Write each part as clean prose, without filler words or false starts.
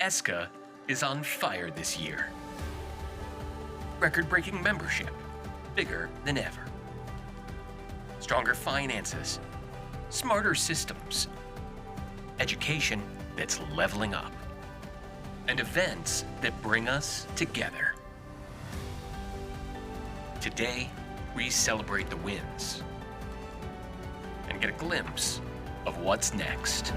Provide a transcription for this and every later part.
ESCA is on fire this year. Record-breaking membership, bigger than ever. Stronger finances, smarter systems, education that's leveling up, and events that bring us together. Today, we celebrate the wins and get a glimpse of what's next.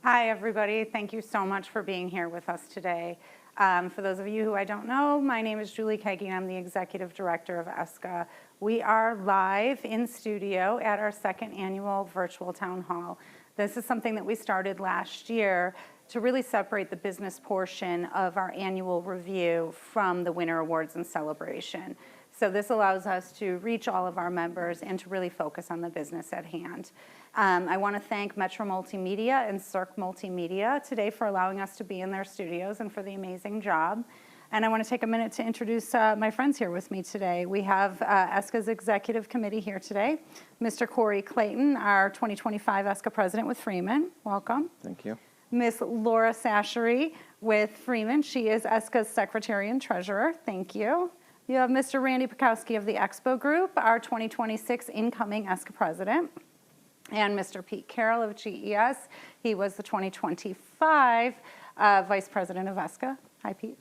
Hi, everybody. Thank you so much for being here with us today. For those of you who I don't know, my name is Julie Keggy. I'm the Executive Director of ESCA. We are live in studio at our second annual virtual town hall. This is something that we started last year to really separate the business portion of our annual review from the winter awards and celebration. So this allows us to reach all of our members and to really focus on the business at hand. I want to thank Metro Multimedia and Cirque Multimedia today for allowing us to be in their studios and for the amazing job. And I want to take a minute to introduce my friends here with me today. We have ESCA's Executive Committee here today. Mr. Corey Clayton, our 2025 ESCA President with Freeman. Welcome. Thank you. Ms. Laura Sashery with Freeman. She is ESCA's Secretary and Treasurer. Thank you. You have Mr. Randy Pekowski of the Expo Group, our 2026 incoming ESCA President. And Mr. Pete Carroll of GES. He was the 2025 Vice President of ESCA. Hi, Pete.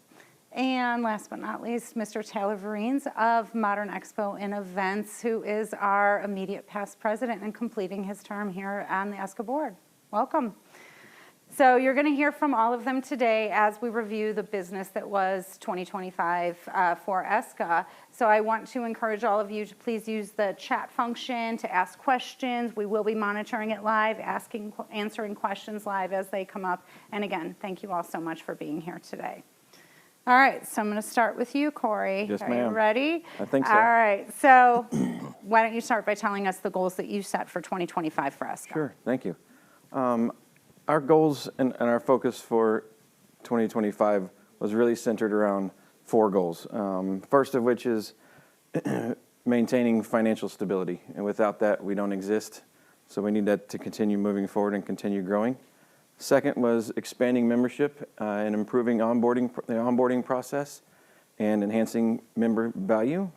And last but not least, Mr. Taylor Vereenes of Modern Expo and Events, who is our immediate past president and completing his term here on the ESCA board. Welcome. So you're going to hear from all of them today as we review the business that was 2025 for ESCA. So I want to encourage all of you to please use the chat function to ask questions. We will be monitoring it live, answering questions live as they come up. And again, thank you all so much for being here today. All right, so I'm going to start with you, Corey. Yes, ma'am. Are you ready? I think so. All right, so why don't you start by telling us the goals that you set for 2025 for ESCA? Sure, thank you. Our goals and our focus for 2025 was really centered around 4 goals. First of which is maintaining financial stability. And without that, we don't exist. So we need that to continue moving forward and continue growing. Second was expanding membership and improving the onboarding process and enhancing member value.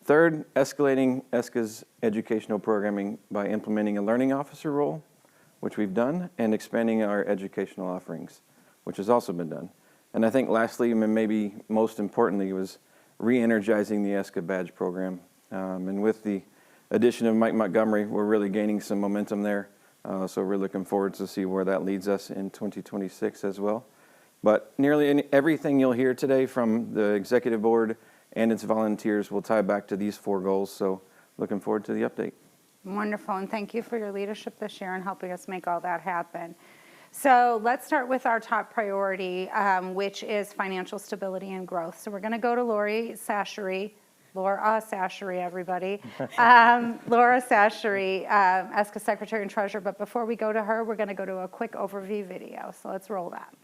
Third, escalating ESCA's educational programming by implementing a learning officer role, which we've done, and expanding our educational offerings, which has also been done. And I think lastly, and maybe most importantly, was re-energizing the ESCA Badge Program. And with the addition of Mike Montgomery, we're really gaining some momentum there. So we're looking forward to see where that leads us in 2026 as well. But nearly everything you'll hear today from the executive board and its volunteers will tie back to these 4 goals. So looking forward to the update. Wonderful, and thank you for your leadership this year and helping us make all that happen. So let's start with our top priority, which is financial stability and growth. So we're going to go to Laura Sashery, everybody. Laura Sashery, ESCA Secretary and Treasurer. But before we go to her, we're going to go to a quick overview video. So let's roll that.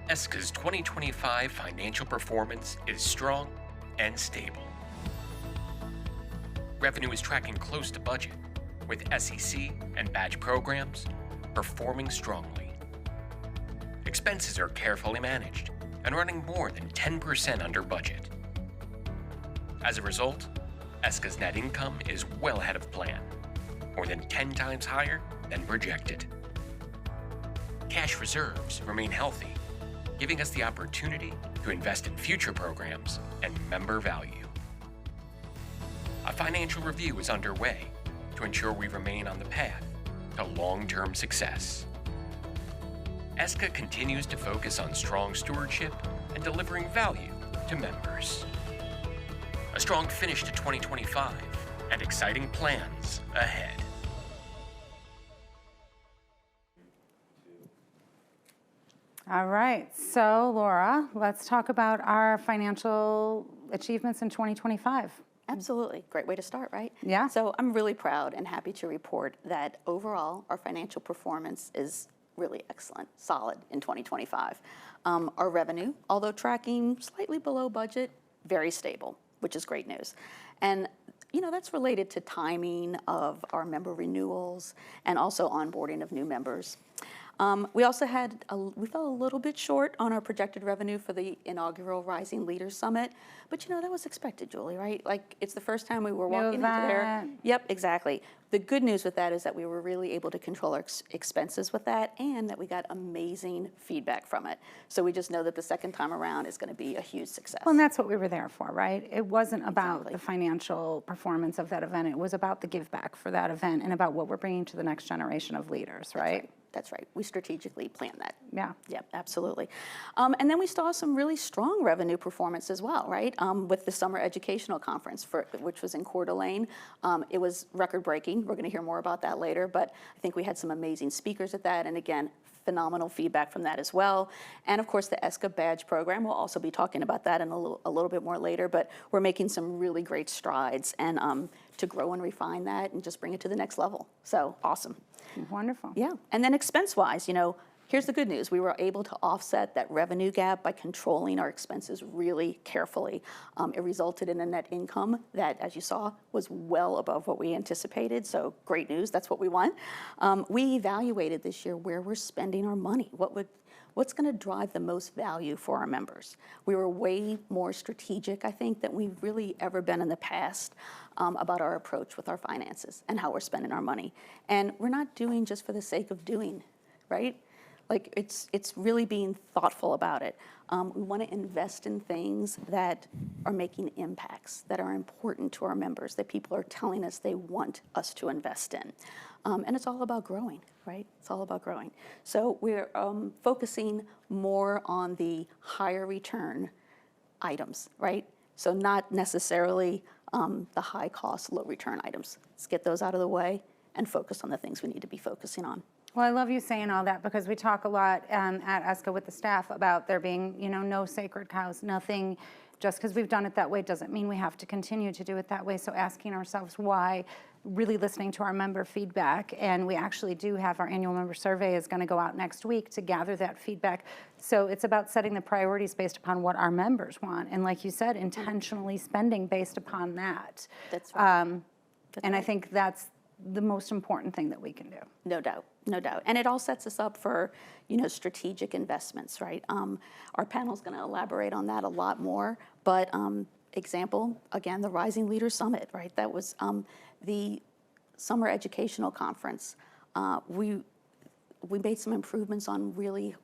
ESCA's 2025 financial performance is strong and stable. Revenue is tracking close to budget, with SEC and badge programs performing strongly. Expenses are carefully managed and running more than 10% under budget. As a result, ESCA's net income is well ahead of plan, more than 10 times higher than projected. Cash reserves remain healthy, giving us the opportunity to invest in future programs and member value. A financial review is underway to ensure we remain on the path to long-term success. ESCA continues to focus on strong stewardship and delivering value to members. A strong finish to 2025 and exciting plans ahead. All right, so Laura, let's talk about our financial achievements in 2025. Absolutely. Great way to start, right? Yeah. So I'm really proud and happy to report that overall our financial performance is really excellent, solid in 2025. Our revenue, although tracking slightly below budget, very stable, which is great news. And that's related to timing of our member renewals and also onboarding of new members. We also we fell a little bit short on our projected revenue for the inaugural Rising Leaders Summit, but that was expected, Julie, right? Like, it's the first time we were walking into there. Yep, exactly. The good news with that is that we were really able to control our expenses with that, and that we got amazing feedback from it. So we just know that the second time around is going to be a huge success. Well, and that's what we were there for, right? It wasn't about the financial performance of that event. It was about the give back for that event and about what we're bringing to the next generation of leaders, right? That's right. We strategically planned that. Yeah. Yep, absolutely. And then we saw some really strong revenue performance as well, right? With the Summer Educational Conference, which was in Coeur d'Alene. It was record-breaking. We're going to hear more about that later, but I think we had some amazing speakers at that, and again, phenomenal feedback from that as well. And of course, the ESCA Badge Program, we'll also be talking about that in a little bit more later, but we're making some really great strides and to grow and refine that and just bring it to the next level. So awesome. Wonderful. Yeah, and then expense-wise, here's the good news. We were able to offset that revenue gap by controlling our expenses really carefully. It resulted in a net income that, as you saw, was well above what we anticipated, so great news. That's what we want. We evaluated this year where we're spending our money. What's going to drive the most value for our members? We were way more strategic, I think, than we've really ever been in the past about our approach with our finances and how we're spending our money. And we're not doing just for the sake of doing, right? Like, it's really being thoughtful about it. We want to invest in things that are making impacts, that are important to our members, that people are telling us they want us to invest in. And it's all about growing, right? It's all about growing. So we're focusing more on the higher return items, right? So not necessarily the high cost, low return items. Let's get those out of the way and focus on the things we need to be focusing on. Well, I love you saying all that because we talk a lot at ESCA with the staff about there being, no sacred cows, nothing. Just because we've done it that way doesn't mean we have to continue to do it that way. So asking ourselves why, really listening to our member feedback, and we actually do have our annual member survey is going to go out next week to gather that feedback. So it's about setting the priorities based upon what our members want, and like you said, intentionally spending based upon that. That's right. I think that's the most important thing that we can do. No doubt, no doubt. And it all sets us up for, strategic investments, right? Our panel's going to elaborate on that a lot more, but example, again, the Rising Leaders Summit, right? That was the Summer Educational Conference. We made some improvements on really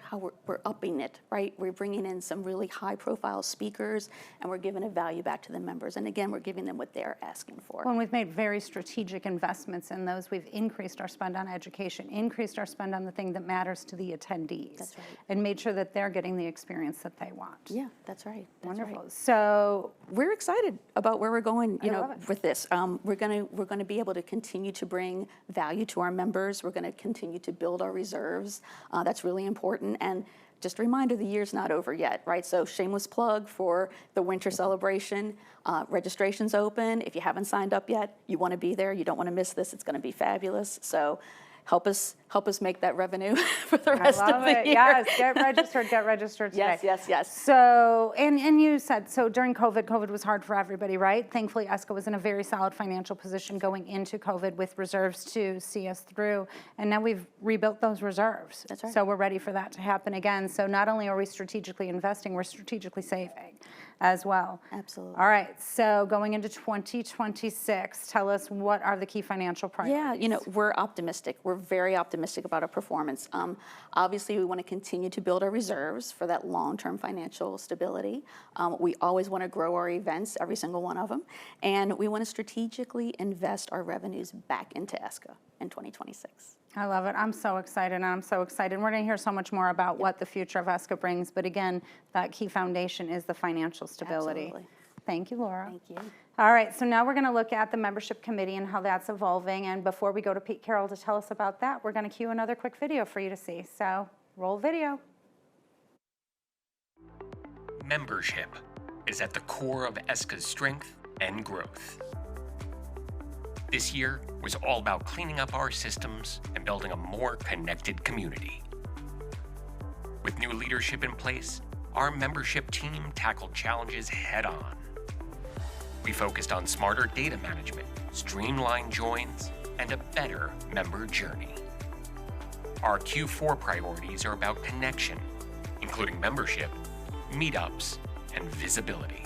how we're upping it, right? We're bringing in some really high-profile speakers, and we're giving a value back to the members. And again, we're giving them what they're asking for. Well, we've made very strategic investments in those. We've increased our spend on education, increased our spend on the thing that matters to the attendees. That's right. And made sure that they're getting the experience that they want. Yeah, that's right. That's Wonderful. right. So we're excited about where we're going, love it. with this. We're gonna be able to continue to bring value to our members. We're gonna continue to build our reserves. That's really important. And just a reminder, the year's not over yet, right? So shameless plug for the winter celebration. Registration's open. If you haven't signed up yet, you want to be there. You don't want to miss this. It's going to be fabulous. So help us make that revenue for the rest of the year. Yes, get registered today. Yes. So, and you said, so during COVID was hard for everybody, right? Thankfully, ESCA was in a very solid financial position going into COVID with reserves to see us through. And now we've rebuilt those reserves. That's right. So we're ready for that to happen again. So not only are we strategically investing, we're strategically saving as well. Absolutely. All right, so going into 2026, tell us what are the key financial priorities? Yeah, we're optimistic. We're very optimistic about our performance. Obviously, we want to continue to build our reserves for that long-term financial stability. We always want to grow our events, every single one of them. And we want to strategically invest our revenues back into ESCA in 2026. I love it. I'm so excited. We're going to hear so much more about what the future of ESCA brings. But again, that key foundation is the financial stability. Absolutely. Thank you, Laura. Thank you. All right, so now we're going to look at the membership committee and how that's evolving. And before we go to Pete Carroll to tell us about that, we're going to cue another quick video for you to see. So roll video. Membership is at the core of ESCA's strength and growth. This year was all about cleaning up our systems and building a more connected community. With new leadership in place, our membership team tackled challenges head-on. We focused on smarter data management, streamlined joins, and a better member journey. Our Q4 priorities are about connection, including membership, meetups, and visibility.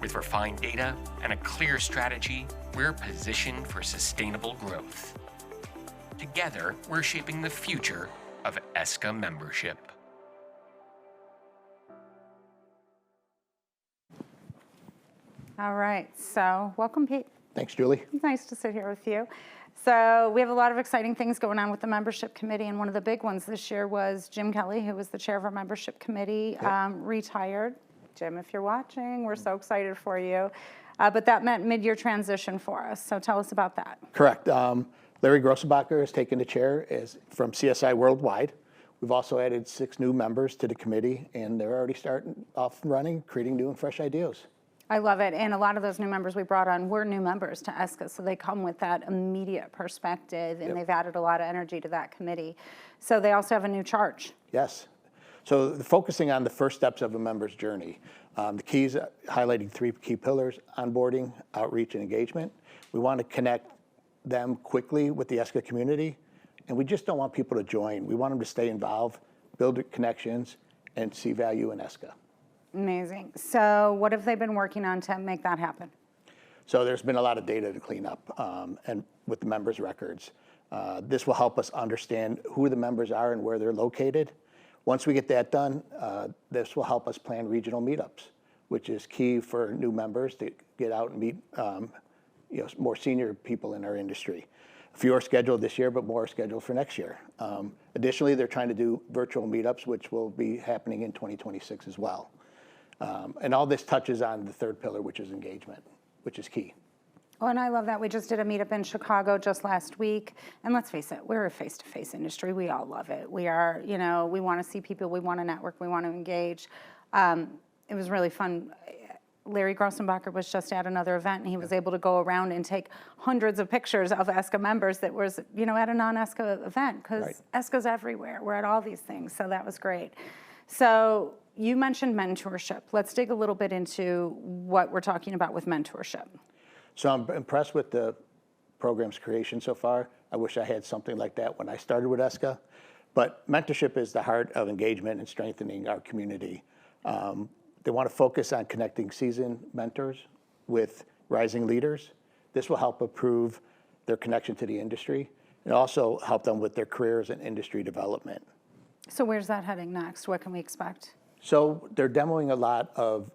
With refined data and a clear strategy, we're positioned for sustainable growth. Together, we're shaping the future of ESCA membership. All right, so welcome, Pete. Thanks, Julie. Nice to sit here with you. So we have a lot of exciting things going on with the membership committee, and one of the big ones this year was Jim Kelly, who was the chair of our membership committee, retired. Jim, if you're watching, we're so excited for you. But that meant mid-year transition for us, so tell us about that. Correct. Larry Grossenbacher has taken the chair from CSI Worldwide. We've also added 6 new members to the committee, and they're already starting off and running, creating new and fresh ideas. I love it, and a lot of those new members we brought on were new members to ESCA, so they come with that immediate perspective, and they've added a lot of energy to that committee. So they also have a new charge. Yes. So focusing on the first steps of a member's journey. The keys, highlighting 3 key pillars: onboarding, outreach, and engagement. We want to connect them quickly with the ESCA community, and we just don't want people to join. We want them to stay involved, build connections, and see value in ESCA. Amazing. So what have they been working on to make that happen? So there's been a lot of data to clean up and with the members' records. This will help us understand who the members are and where they're located. Once we get that done, this will help us plan regional meetups, which is key for new members to get out and meet more senior people in our industry. A few are scheduled this year, but more are scheduled for next year. Additionally, they're trying to do virtual meetups, which will be happening in 2026 as well. And all this touches on the third pillar, which is engagement, which is key. Oh, and I love that. We just did a meetup in Chicago just last week. And let's face it, we're a face-to-face industry. We all love it. We are, we want to see people. We want to network. We want to engage. It was really fun. Larry Grossenbacher was just at another event, and he was able to go around and take hundreds of pictures of ESCA members that was, at a non-ESCA event, because ESCA's everywhere. We're at all these things, so that was great. So you mentioned mentorship. Let's dig a little bit into what we're talking about with mentorship. So I'm impressed with the program's creation so far. I wish I had something like that when I started with ESCA. But mentorship is the heart of engagement and strengthening our community. They want to focus on connecting seasoned mentors with rising leaders. This will help improve their connection to the industry and also help them with their careers and industry development. So where's that heading next? What can we expect? So they're demoing a lot of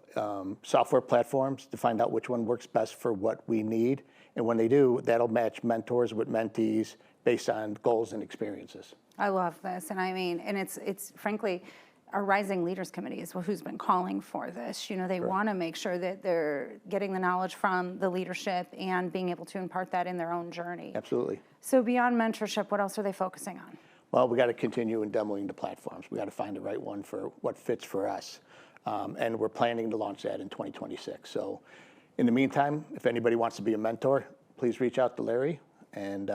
software platforms to find out which one works best for what we need. And when they do, that'll match mentors with mentees based on goals and experiences. I love this. And and it's frankly, our Rising Leaders Committee is who's been calling for this. They want to make sure that they're getting the knowledge from the leadership and being able to impart that in their own journey. Absolutely. So beyond mentorship, what else are they focusing on? Well, we got to continue in demoing the platforms. We got to find the right one for what fits for us. And we're planning to launch that in 2026. So in the meantime, if anybody wants to be a mentor, please reach out to Larry, and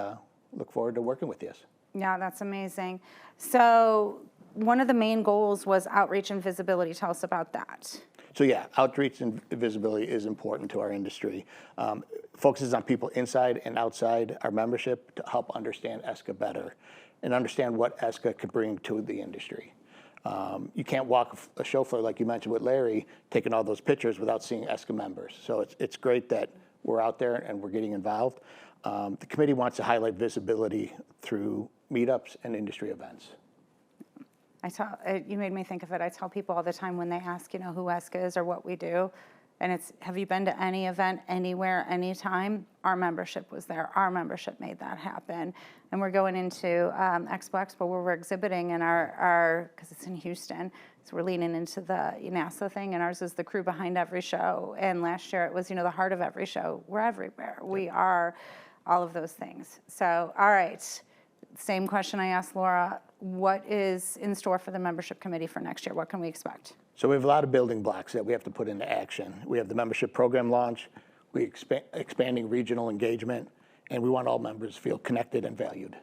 look forward to working with you. Yeah, that's amazing. So one of the main goals was outreach and visibility. Tell us about that. So yeah, outreach and visibility is important to our industry. Focuses on people inside and outside our membership to help understand ESCA better and understand what ESCA could bring to the industry. You can't walk a show floor, like you mentioned with Larry, taking all those pictures without seeing ESCA members. So it's great that we're out there and we're getting involved. The committee wants to highlight visibility through meetups and industry events. You made me think of it. I tell people all the time when they ask, who ESCA is or what we do, and it's, have you been to any event, anywhere, anytime? Our membership was there. Our membership made that happen. And we're going into Expo where we're exhibiting in because it's in Houston, so we're leaning into the NASA thing, and ours is the crew behind every show. And last year it was, the heart of every show. We're everywhere. We are all of those things. So, all right. Same question I asked Laura. What is in store for the membership committee for next year? What can we expect? So we have a lot of building blocks that we have to put into action. We have the membership program launch. expanding regional engagement, and we want all members to feel connected and valued.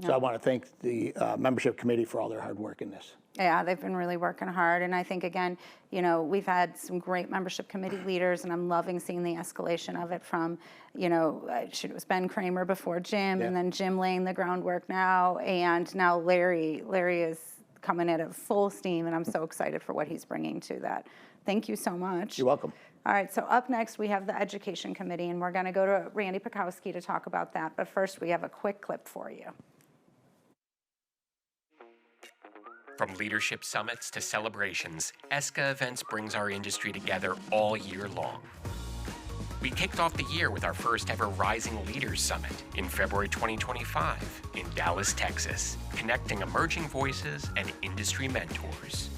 So I want to thank the membership committee for all their hard work in this. Yeah, they've been really working hard. And I think, again, you know, we've had some great membership committee leaders, and I'm loving seeing the escalation of it from, you know, it was Ben Kramer before Jim, Yeah. and then Jim laying the groundwork now, and now Larry. Larry is coming at it full steam, and I'm so excited for what he's bringing to that. Thank you so much. You're welcome. All right, so up next, we have the Education Committee, and we're going to go to Randy Pekowski to talk about that. But first, we have a quick clip for you. From leadership summits to celebrations, ESCA Events brings our industry together all year long. We kicked off the year with our first ever Rising Leaders Summit in February 2025 in Dallas, Texas, connecting emerging voices and industry mentors.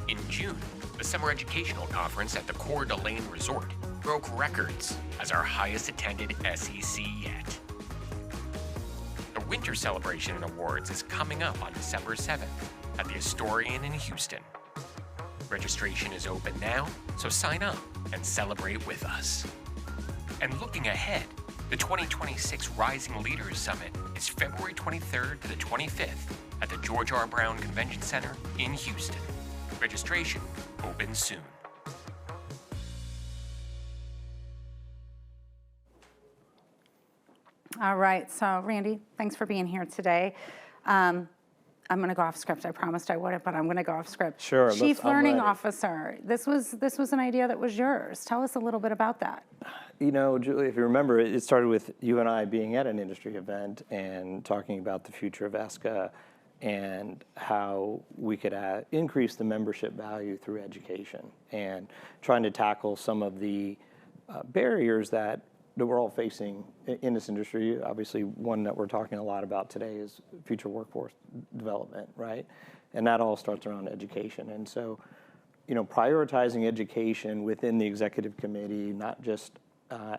In June, the Summer Educational Conference at the Coeur d'Alene Resort broke records as our highest attended SEC yet. The Winter Celebration and Awards is coming up on December 7th at the Astorian in Houston. Registration is open now, so sign up and celebrate with us. And looking ahead, the 2026 Rising Leaders Summit is February 23rd to the 25th at the George R. Brown Convention Center in Houston. Registration opens soon. All right, so Randy, thanks for being here today. I'm going to go off script. I promised I wouldn't, but I'm going to go off script. Sure, Chief I'm Learning ready. Officer. This was an idea that was yours. Tell us a little bit about that. You know, Julie, if you remember, it started with you and I being at an industry event and talking about the future of ESCA and how we could increase the membership value through education and trying to tackle some of the barriers that we're all facing in this industry. Obviously, one that we're talking a lot about today is future workforce development, right? And that all starts around education. And so, you know, prioritizing education within the executive committee, not just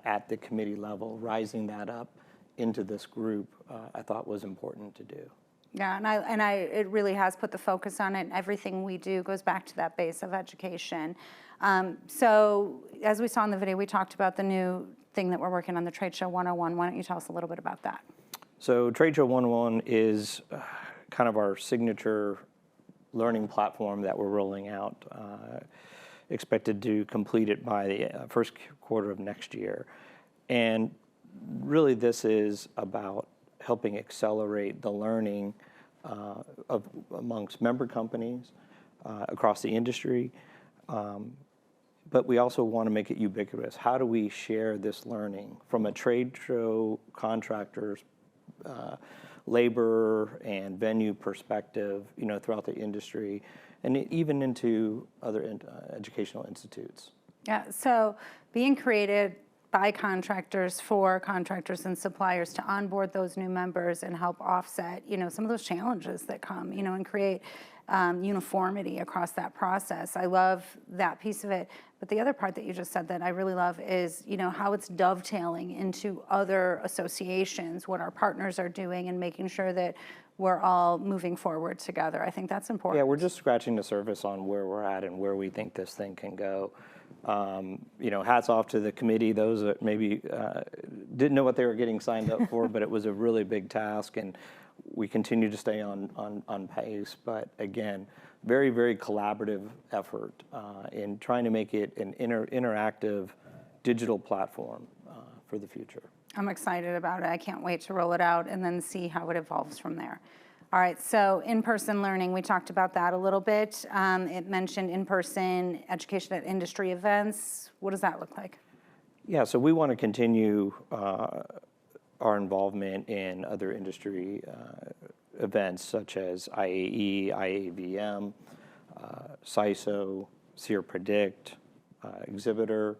at the committee level, rising that up into this group, I thought was important to do. Yeah, and it really has put the focus on it. And everything we do goes back to that base of education. So as we saw in the video, we talked about the new thing that we're working on, the Tradeshow 101. Why don't you tell us a little bit about that? So Tradeshow 101 is kind of our signature learning platform that we're rolling out. Expected to complete it by the first quarter of next year. And really this is about helping accelerate the learning amongst member companies across the industry. But we also want to make it ubiquitous. How do we share this learning from a trade show contractors, labor and venue perspective, you know, throughout the industry, and even into other educational institutes? Yeah, so being created by contractors for contractors and suppliers to onboard those new members and help offset, you know, some of those challenges that come, you know, and create uniformity across that process. I love that piece of it. But the other part that you just said that I really love is, you know, how it's dovetailing into other associations, what our partners are doing, and making sure that we're all moving forward together. I think that's important. Yeah, we're just scratching the surface on where we're at and where we think this thing can go. You know, hats off to the committee, those that maybe didn't know what they were getting signed up for, but it was a really big task, and we continue to stay on pace. But again, very, very collaborative effort in trying to make it an interactive digital platform for the future. I'm excited about it. I can't wait to roll it out and then see how it evolves from there. All right, so in-person learning, we talked about that a little bit. It mentioned in-person education at industry events. What does that look like? Yeah, so we want to continue our involvement in other industry events such as IAE, IAVM, CISO, SEER Predict, Exhibitor,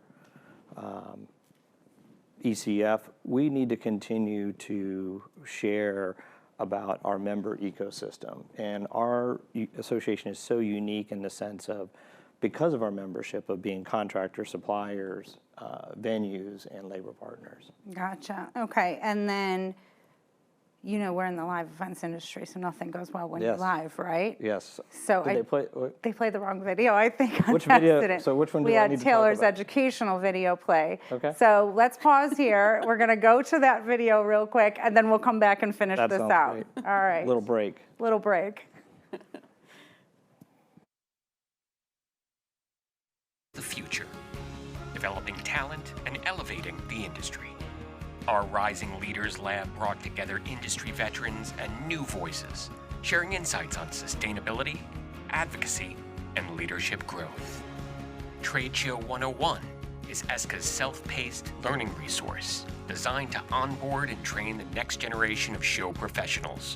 ECF. We need to continue to share about our member ecosystem. And our association is so unique in the sense of, because of our membership of being contractors, suppliers, venues, and labor partners. Gotcha. Okay, and then You know, we're in the live events industry, so nothing goes well when you're Yes. live, right? Yes. So Did they play? What? they played the wrong video, I think, on Which video? accident. So which one do we I had need to talk Taylor's about? educational video play. Okay. So let's pause here. We're going to go to that video real quick, and then we'll come back and finish That this sounds out. great. All right. Little break. Little break. The future, developing talent and elevating the industry. Our Rising Leaders Lab brought together industry veterans and new voices, sharing insights on sustainability, advocacy, and leadership growth. Tradeshow 101 is ESCA's self-paced learning resource designed to onboard and train the next generation of show professionals.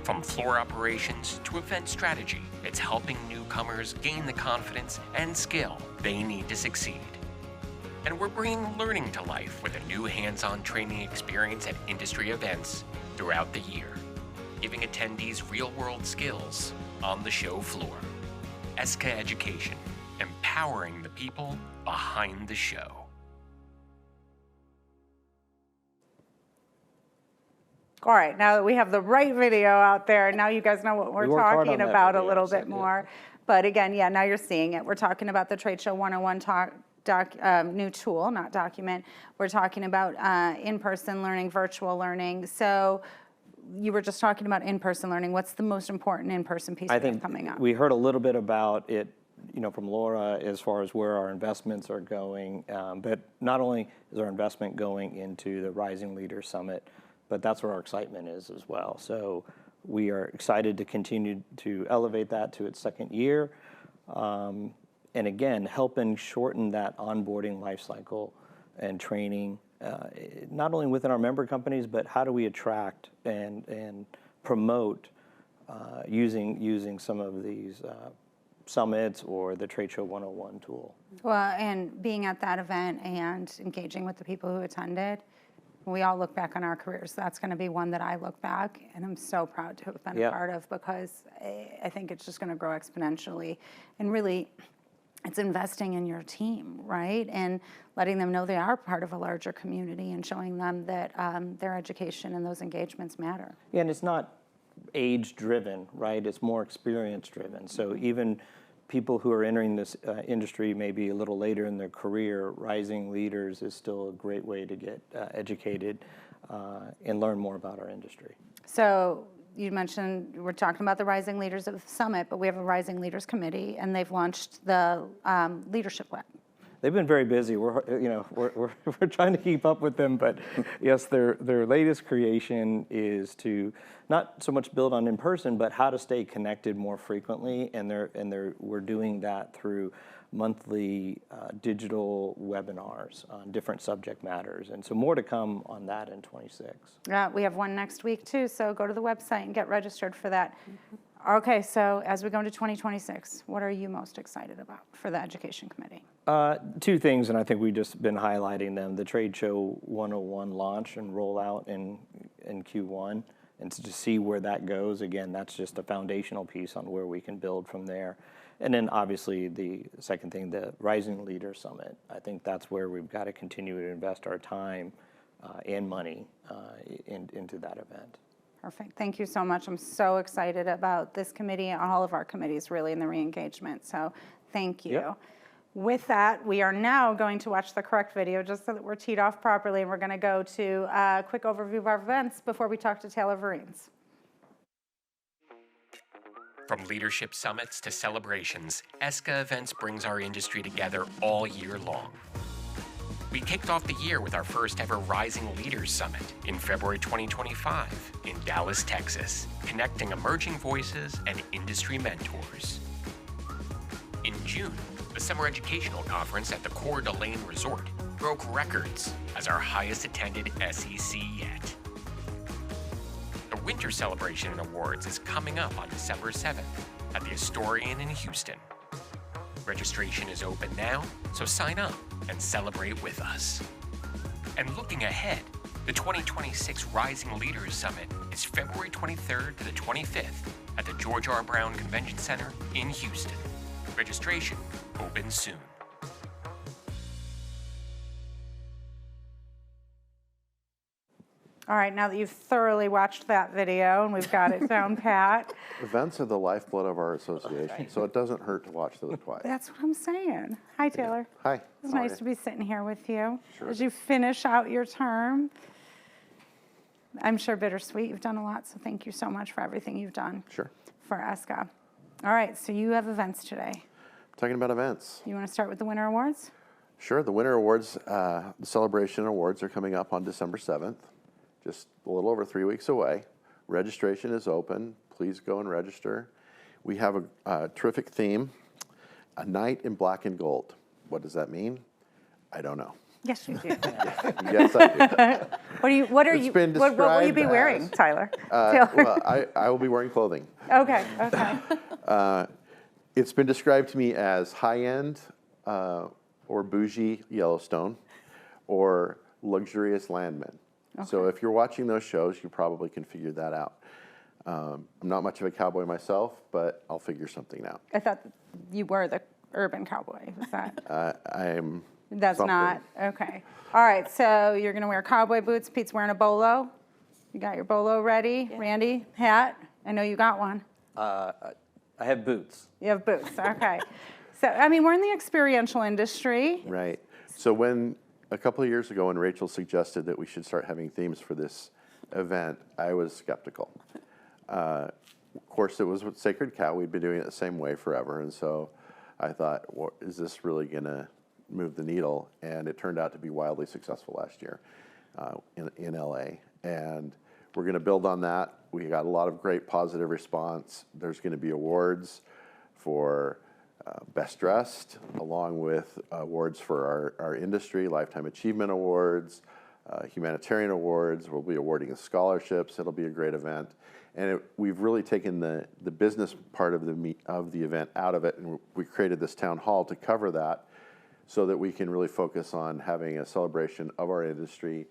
From floor operations to event strategy, it's helping newcomers gain the confidence and skill they need to succeed. And we're bringing learning to life with a new hands-on training experience at industry events throughout the year, giving attendees real-world skills on the show floor. ESCA Education, empowering the people behind the show. All right, now that we have the right video out there, now you guys know what we're We worked hard talking on that about a video, little so, bit yeah. more. But again, yeah, now you're seeing it. We're talking about the Tradeshow 101 new tool, not document. We're talking about in-person learning, virtual learning. So you were just talking about in-person learning. What's the most important in-person piece I we have think coming up? we heard a little bit about it, from Laura as far as where our investments are going. But not only is our investment going into the Rising Leaders Summit, but that's where our excitement is as well. So we are excited to continue to elevate that to its second year. And again, helping shorten that onboarding life cycle and training, not only within our member companies, but how do we attract and promote using some of these summits or the Tradeshow 101 tool. Well, and being at that event and engaging with the people who attended, we all look back on our careers. That's going to be one that I look back, and I'm so proud to have been a part of, because I think it's just going to grow exponentially. And really, it's investing in your team, right? And letting them know they are part of a larger community and showing them that their education and those engagements matter. Yeah, and it's not age-driven, right? It's more experience-driven. So even people who are entering this industry maybe a little later in their career, Rising Leaders is still a great way to get educated and learn more about our industry. So you mentioned, we're talking about the Rising Leaders of the Summit, but we have a Rising Leaders Committee, and they've launched the Leadership Lab. They've been very busy. We're trying to keep up with them, but yes, their latest creation is to not so much build on in person, but how to stay connected more frequently, and we're doing that through monthly digital webinars on different subject matters, and so more to come on that in 26. Yeah, we have one next week too, so go to the website and get registered for that. Okay, so as we go into 2026, what are you most excited about for the Education Committee? Two things, and I think we've just been highlighting them. The Tradeshow 101 launch and rollout in Q1, and to just see where that goes. Again, that's just a foundational piece on where we can build from there. And then obviously the second thing, the Rising Leaders Summit. I think that's where we've got to continue to invest our time and money into that event. Perfect. Thank you so much. I'm so excited about this committee and all of our committees really in the re-engagement. So thank you. Yep. With that, we are now going to watch the correct video just so that we're teed off properly. And we're going to go to a quick overview of our events before we talk to Taylor Vereen's. From leadership summits to celebrations, ESCA Events brings our industry together all year long. We kicked off the year with our first ever Rising Leaders Summit in February 2025 in Dallas, Texas, connecting emerging voices and industry mentors. In June, the Summer Educational Conference at the Coeur d'Alene Resort broke records as our highest attended SEC yet. The Winter Celebration and Awards is coming up on December 7th at the Astorian in Houston. Registration is open now, so sign up and celebrate with us. And looking ahead, the 2026 Rising Leaders Summit is February 23rd to the 25th at the George R. Brown Convention Center in Houston. Registration opens soon. All right, now that you've thoroughly watched that video and we've got it down pat, Events are the lifeblood of our association, so it doesn't hurt to watch those twice. that's what I'm saying. Hi, Taylor. Hi. It's how are nice you? to be sitting here with you Sure. as you finish out your term. I'm sure bittersweet. You've done a lot, so thank you so much for everything you've done Sure. for ESCA. All right, so you have events today. Talking about events. You want to start with the winter awards? Sure, the Winter Awards, the Celebration Awards are coming up on December 7th, just a little over 3 weeks away. Registration is open. Please go and register. We have a terrific theme, a night in black and gold. What does that mean? I don't know. Yes, you do. Yes, I do. What will you be described wearing, as, Tyler? Taylor? Well, I will be wearing clothing. Okay. It's been described to me as high-end or bougie Yellowstone or luxurious Landman. So if you're watching those shows, you probably can figure that out. I'm not much of a cowboy myself, but I'll figure something out. I thought you were the urban cowboy. Was that? I'm That's something. not. Okay. All right, so you're going to wear cowboy boots. Pete's wearing a bolo. You got your bolo ready. Randy, hat. I know you got one. I have boots. You have boots. Okay. So, I mean, we're in the experiential industry. Right. So when a couple of years ago, when Rachel suggested that we should start having themes for this event, I was skeptical. Of course, it was with Sacred Cow. We'd been doing it the same way forever, and so I thought, well, is this really going to move the needle? And it turned out to be wildly successful last year in LA. And we're going to build on that. We got a lot of great positive response. There's going to be awards for Best Dressed, along with awards for our industry, Lifetime Achievement Awards, humanitarian awards. We'll be awarding scholarships. It'll be a great event. And we've really taken the business part of the event out of it, and we created this town hall to cover that so that we can really focus on having a celebration of our industry,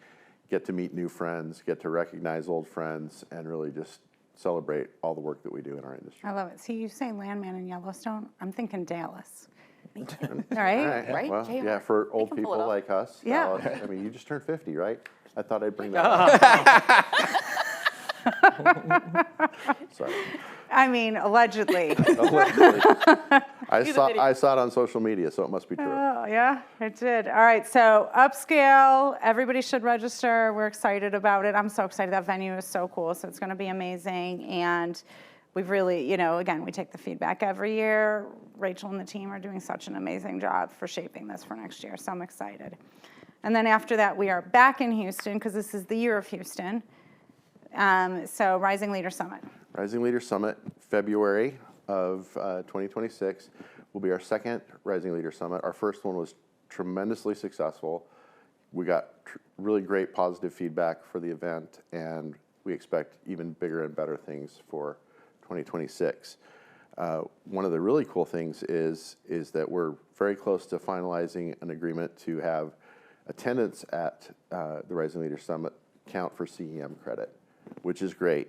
get to meet new friends, get to recognize old friends, and really just celebrate all the work that we do in our industry. I love it. See, you say Landman in Yellowstone. I'm thinking Dallas. All All right? Right, Well, JR. yeah, for old can pull people it off. like us. Yeah. Dallas, I mean, you just turned 50, right? I thought I'd bring that up. Sorry. I mean, allegedly. Allegedly. I saw it on social media, so it must be true. Oh, yeah, it did. All right, so upscale, everybody should register. We're excited about it. I'm so excited. That venue is so cool, so it's going to be amazing. And we've really, again, we take the feedback every year. Rachel and the team are doing such an amazing job for shaping this for next year, so I'm excited. And then after that, we are back in Houston because this is the year of Houston. So Rising Leader Summit. Rising Leader Summit, February of 2026, will be our second Rising Leader Summit. Our first one was tremendously successful. We got really great positive feedback for the event, and we expect even bigger and better things for 2026. One of the really cool things is that we're very close to finalizing an agreement to have attendance at the Rising Leader Summit count for CEM credit, which is great.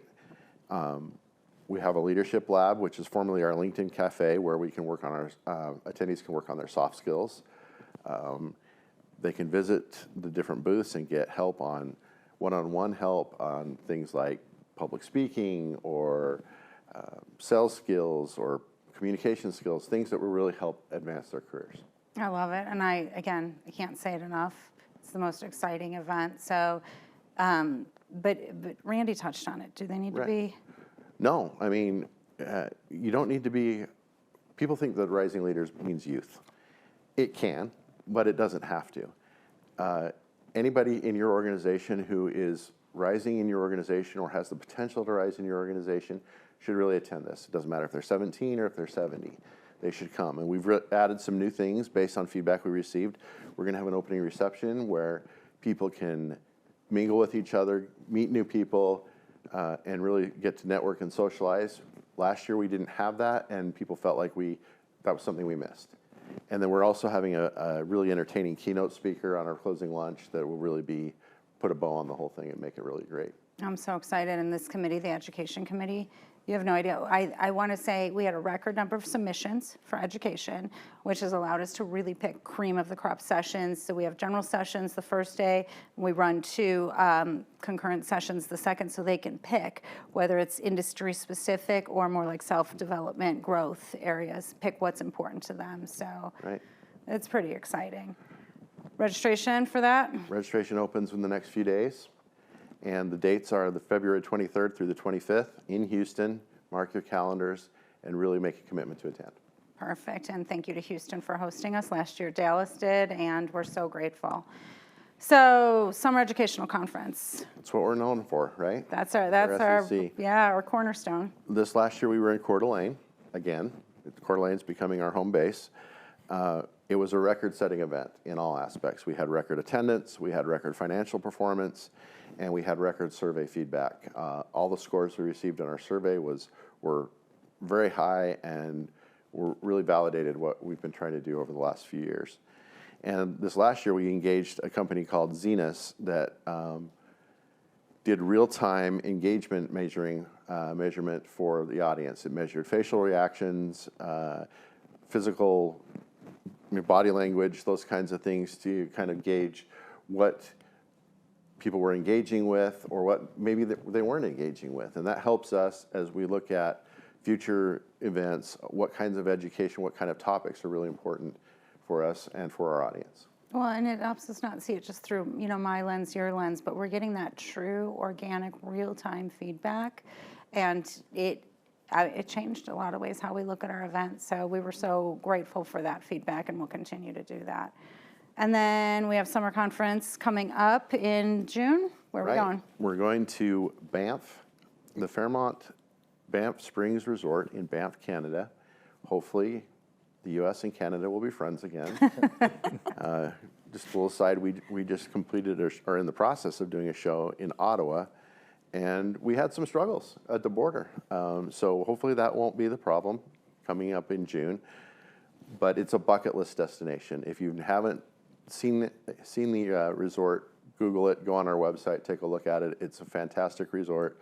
We have a leadership lab, which is formerly our LinkedIn Cafe, where we can work on our attendees can work on their soft skills. They can visit the different booths and get help on one-on-one help on things like public speaking or sales skills or communication skills, things that will really help advance their careers. I love it, and I can't say it enough. It's the most exciting event. So, but Randy touched on it. Do they need to be? No, I mean, you don't need to be, people think that Rising Leaders means youth. It can, but it doesn't have to. Anybody in your organization who is rising in your organization or has the potential to rise in your organization should really attend this. It doesn't matter if they're 17 or if they're 70. They should come. And we've added some new things based on feedback we received. We're going to have an opening reception where people can mingle with each other, meet new people, and really get to network and socialize. Last year we didn't have that, and people felt like that was something we missed. And then we're also having a really entertaining keynote speaker on our closing lunch that will really put a bow on the whole thing and make it really great. I'm so excited. And this committee, the Education Committee, You have no idea. I want to say we had a record number of submissions for education, which has allowed us to really pick cream of the crop sessions. So we have general sessions the first day, and we run 2 concurrent sessions the second, so they can pick whether it's industry specific or more like self-development growth areas, pick what's important to them. So Right. it's pretty exciting. Registration for that? Registration opens in the next few days, and the dates are the February 23rd through the 25th in Houston. Mark your calendars and really make a commitment to attend. Perfect, and thank you to Houston for hosting us. Last year Dallas did, and we're so grateful. So, Summer Educational Conference. That's what we're known for, right? That's our SEC. our cornerstone. This last year we were in Coeur d'Alene again. Coeur d'Alene's becoming our home base. It was a record-setting event in all aspects. We had record attendance, we had record financial performance, and we had record survey feedback. All the scores we received in our survey were very high and really validated what we've been trying to do over the last few years. And this last year we engaged a company called Zenus that did real-time engagement measurement for the audience. It measured facial reactions, physical body language, those kinds of things to kind of gauge what people were engaging with or what maybe they weren't engaging with. And that helps us as we look at future events, what kinds of education, what kind of topics are really important for us and for our audience. Well, and it helps us not see it just through, my lens, your lens, but we're getting that true, organic, real-time feedback, and it changed a lot of ways how we look at our events. So we were so grateful for that feedback, and we'll continue to do that. And then we have summer conference coming up in June. Where are we going? We're going to Banff, the Fairmont Banff Springs Resort in Banff, Canada. Hopefully, the U.S. and Canada will be friends again. Just a little aside, we just completed or are in the process of doing a show in Ottawa, and we had some struggles at the border. So hopefully that won't be the problem coming up in June. But it's a bucket list destination. If you haven't seen the resort, Google it, go on our website, take a look at it. It's a fantastic resort,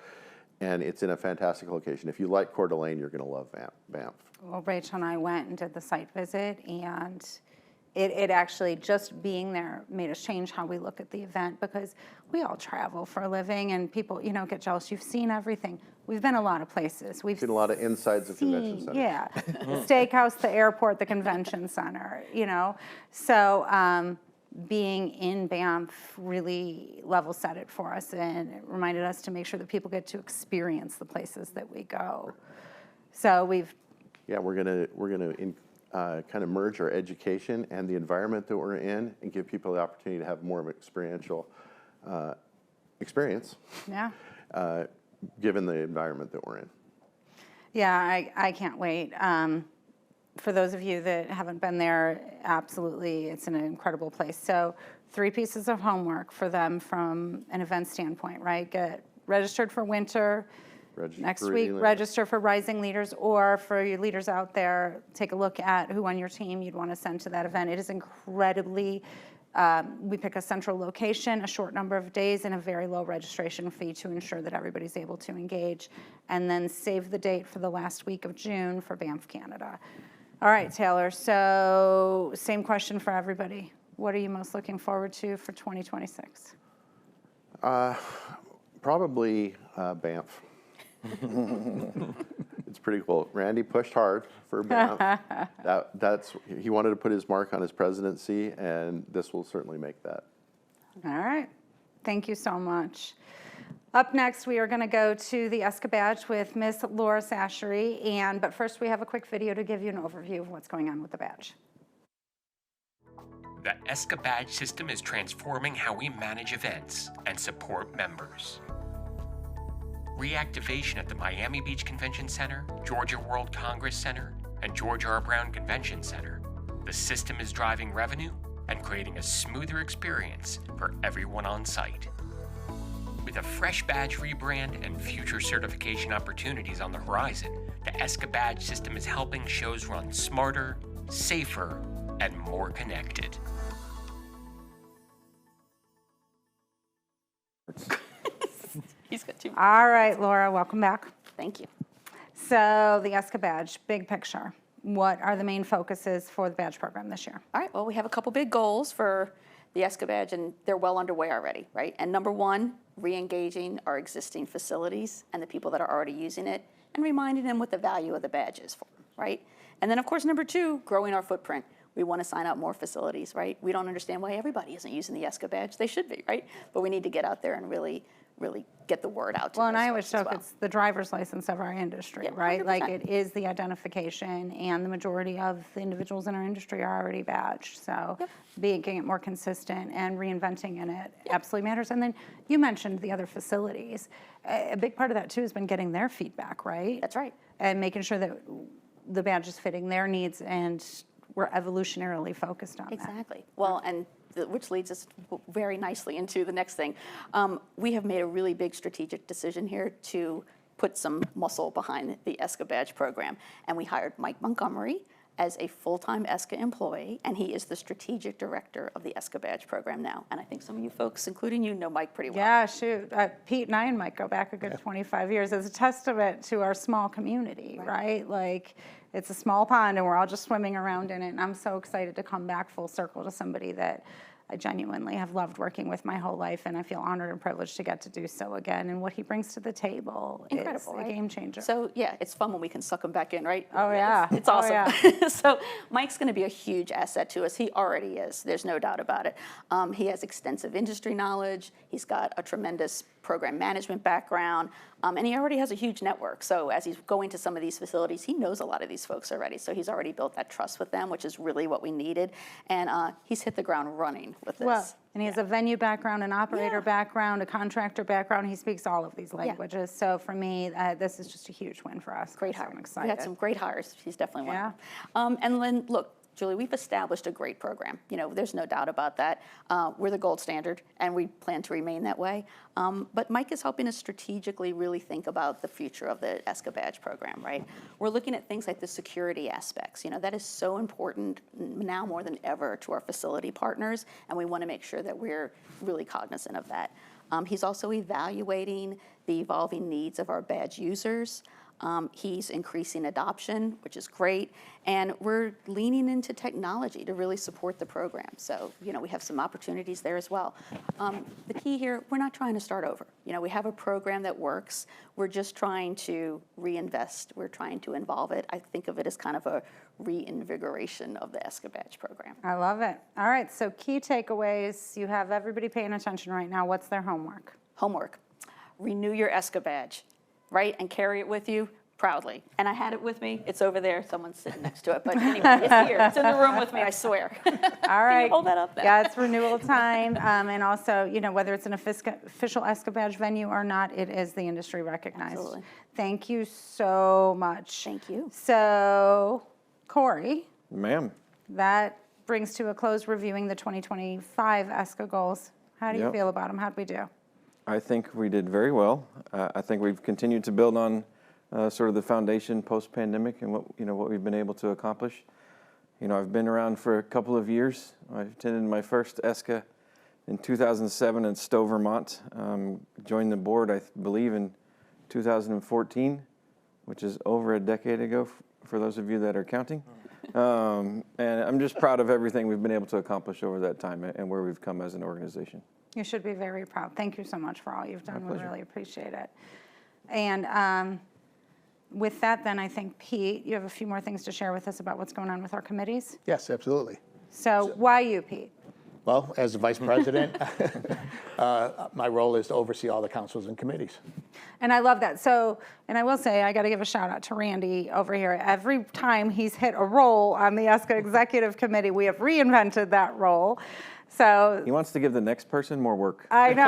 and it's in a fantastic location. If you like Coeur d'Alene, you're going to love Banff. Well, Rachel and I went and did the site visit, and it actually, just being there made us change how we look at the event, because we all travel for a living, and people, get jealous. You've seen everything. We've been a lot of places. We've seen a lot of insides of convention centers. Yeah, the steakhouse, the airport, the convention center, So being in Banff really level set it for us, and it reminded us to make sure that people get to experience the places that we go. So we're gonna kind of merge our education and the environment that we're in, and give people the opportunity to have more of an experiential experience. Yeah. Given the environment that we're in. Yeah, I can't wait. For those of you that haven't been there, absolutely, it's an incredible place. So 3 pieces of homework for them from an event standpoint, right? Get registered for winter. Next week, register for Rising Leaders, or for your leaders out there, take a look at who on your team you'd want to send to that event. It is incredibly, we pick a central location, a short number of days, and a very low registration fee to ensure that everybody's able to engage. And then save the date for the last week of June for Banff, Canada. All right, Taylor, so same question for everybody. What are you most looking forward to for 2026? Probably Banff. It's pretty cool. Randy pushed hard for Banff. He wanted to put his mark on his presidency, and this will certainly make that. All right. Thank you so much. Up next, we are going to go to the ESCA Badge with Miss Laura Sashery, but first we have a quick video to give you an overview of what's going on with the badge. The ESCA Badge system is transforming how we manage events and support members. Reactivation at the Miami Beach Convention Center, Georgia World Congress Center, and George R. Brown Convention Center. The system is driving revenue and creating a smoother experience for everyone on site. With a fresh badge rebrand and future certification opportunities on the horizon, the ESCA Badge system is helping shows run smarter, safer, and more connected. He's got 2 minutes. All right, Laura, welcome back. Thank you. So the ESCA Badge, big picture. What are the main focuses for the badge program this year? All right, well, we have a couple big goals for the ESCA Badge, and they're well underway already, right? And number one, re-engaging our existing facilities and the people that are already using it and reminding them what the value of the badge is for them, right? And then, of course, number two, growing our footprint. We want to sign up more facilities, right? We don't understand why everybody isn't using the ESCA Badge. They should be, right? But we need to get out there and really get the word out to Well, and those I always folks as joke well. it's the driver's license of our industry, Yeah, right? Like 100%. it is the identification, and the majority of the individuals in our industry are already badged. So making it more consistent and reinventing in it absolutely matters. And then you mentioned the other facilities. A big part of that too has been getting their feedback, right? That's right. And making sure that the badge is fitting their needs, and we're evolutionarily focused on that. Exactly. Well, and which leads us very nicely into the next thing. We have made a really big strategic decision here to put some muscle behind the ESCA Badge program. And we hired Mike Montgomery as a full-time ESCA employee, and he is the strategic director of the ESCA Badge program now. And I think some of you folks, including you, know Mike pretty well. Yeah, shoot. Pete and I and Mike go back a good 25 years as a testament to our small community, right? Like, it's a small pond and we're all just swimming around in it. And I'm so excited to come back full circle to somebody that I genuinely have loved working with my whole life, and I feel honored and privileged to get to do so again. And what he brings to the table Incredible, is right? a game changer. So yeah, it's fun when we can suck him back in, right? Oh, yeah. It's Oh, awesome. yeah. So Mike's going to be a huge asset to us. He already is. There's no doubt about it. He has extensive industry knowledge. He's got a tremendous program management background, and he already has a huge network. So as he's going to some of these facilities, he knows a lot of these folks already. So he's already built that trust with them, which is really what we needed. And he's hit the ground running with this. Well, and he has a venue background, an operator background, a contractor background. He speaks all of these languages. So for me, this is just a huge win for us. Great So hire. I'm We excited. had some great hires. He's definitely one Yeah. of them. And then, look, Julie, we've established a great program. You know, there's no doubt about that. We're the gold standard, and we plan to remain that way. But Mike is helping us strategically really think about the future of the ESCA Badge program, right? We're looking at things like the security aspects. You know, that is so important now more than ever to our facility partners, and we want to make sure that we're really cognizant of that. He's also evaluating the evolving needs of our badge users. He's increasing adoption, which is great, and we're leaning into technology to really support the program. So, you know, we have some opportunities there as well. The key here, we're not trying to start over. You know, we have a program that works. We're just trying to reinvest. We're trying to involve it. I think of it as kind of a reinvigoration of the ESCA Badge program. I love it. All right, so key takeaways. You have everybody paying attention right now. What's their homework? Homework, renew your ESCA Badge, right? And carry it with you proudly. And I had it with me. It's over there. Someone's sitting next to it. But anyway, it's here. It's in the room with me, I swear. All right. hold that up there? Yeah, it's renewal time. And also, you know, whether it's an official ESCA Badge venue or not, it is the industry recognized. Absolutely. Thank you so much. Thank you. So, Corey, Ma'am. that brings to a close reviewing the 2025 ESCA goals. How do you Yep. feel about them? How'd we do? I think we did very well. I think we've continued to build on sort of the foundation post-pandemic and what we've been able to accomplish. You know, I've been around for a couple of years. I attended my first ESCA in 2007 in Stowe, Vermont. Joined the board, I believe, in 2014, which is over a decade ago for those of you that are counting. And I'm just proud of everything we've been able to accomplish over that time and where we've come as an organization. You should be very proud. Thank you so much for all you've done. We pleasure. really appreciate it. And with that, then, I think, Pete, you have a few more things to share with us about what's going on with our committees. Yes, absolutely. So why you, Pete? Well, as the vice president, my role is to oversee all the councils and committees. And I love that. So, and I will say, I got to give a shout out to Randy over here. Every time he's hit a role on the ESCA Executive Committee, we have reinvented that role. So He wants to give the next person more work. I know.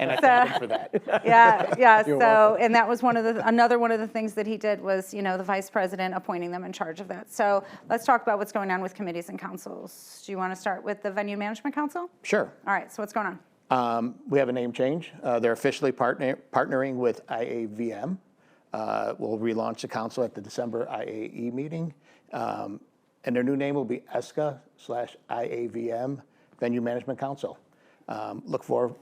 And I thank him for that. Yeah. So, and that was another one of the things that he did was, you know, the vice president appointing them in charge of that. So let's talk about what's going on with committees and councils. Do you want to start with the Venue Management Council? Sure. All right. So what's going on? We have a name change. They're officially partnering with IAVM. We'll relaunch the council at the December IAE meeting. And their new name will be ESCA/IAVM Venue Management Council. look for